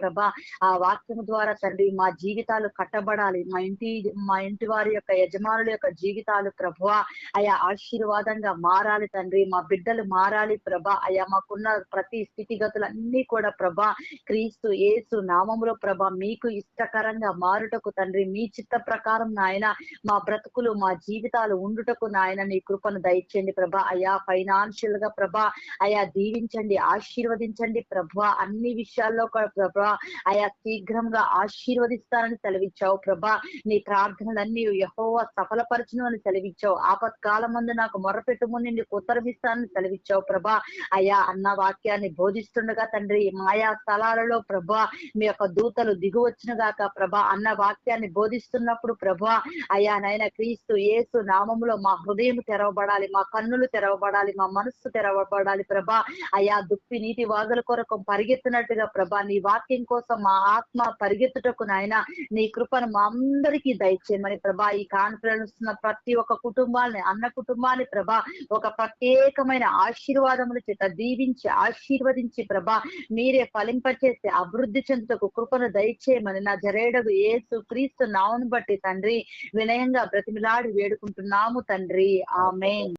ప్రభా ఆ వాక్యం ద్వారా తండ్రి మా జీవితాలు కట్టబడాలి. మా ఇంటి వారి యొక్క యజమానుల యొక్క జీవితాలు ప్రభువా అయా ఆశీర్వాదంగా మారాలి తండ్రి. మా బిడ్డలు మారాలి ప్రభా. అయా మాకున్న ప్రతి స్థితిగతులన్నీ కూడా ప్రభా క్రీస్తు యేసు నామములో ప్రభా మీకు ఇష్టకరంగా మారుటకు తండ్రి మీ చిత్త ప్రకారం నాయన మా బ్రతుకులు మా జీవితాలు ఉండుటకు నాయన నీ కృపను దయచేయండి ప్రభా. అయా ఫైనాన్షియల్ గా ప్రభా అయా దీవించండి, ఆశీర్వదించండి ప్రభా. అన్ని విషయాల్లో కూడా ప్రభా అయా శీఘ్రంగా ఆశీర్వదిస్తానని సెలవిచ్చావు ప్రభా. నీ ప్రార్థనలన్నీ యెహోవా సఫలపరచును అని సెలవిచ్చావు. ఆపత్కాలమందు నాకు మొరపెట్టుము నీకు ఉత్తరమిస్తానని సెలవిచ్చావు ప్రభా. అయా అన్న వాక్యాన్ని బోధిస్తుండగా తండ్రి మాయా స్థలాలలో ప్రభా మీ యొక్క దూతలు దిగువచ్చును గాక ప్రభా. అన్న వాక్యాన్ని బోధిస్తున్నప్పుడు ప్రభా అయా నైనా క్రీస్తు యేసు నామములో మా హృదయం తెరవబడాలి, మా కన్నులు తెరవబడాలి, మా మనస్సు తెరవబడాలి ప్రభా. అయా దుప్పి నీటి వాగుల కొరకు పరిగెత్తినట్టుగా ప్రభా నీ వాక్యం కోసం మా ఆత్మ పరిగెత్తుటకు నాయన నీ కృపను మా అందరికీ దయచేయమని ప్రభా. ఈ కాన్ఫరెన్స్ ప్రతి ఒక్క కుటుంబాన్ని అన్న కుటుంబాన్ని ప్రభా ఒక ప్రత్యేకమైన ఆశీర్వాదముల చేత దీవించి ఆశీర్వదించి ప్రభా మీరే ఫలింపచేసి అభివృద్ధి చెందుటకు కృపను దయచేయమని నా జరేడగు యేసు క్రీస్తు నామమును బట్టి తండ్రి వినయంగా బ్రతిమిలాడి వేడుకుంటున్నాము తండ్రి. ఆమేన్.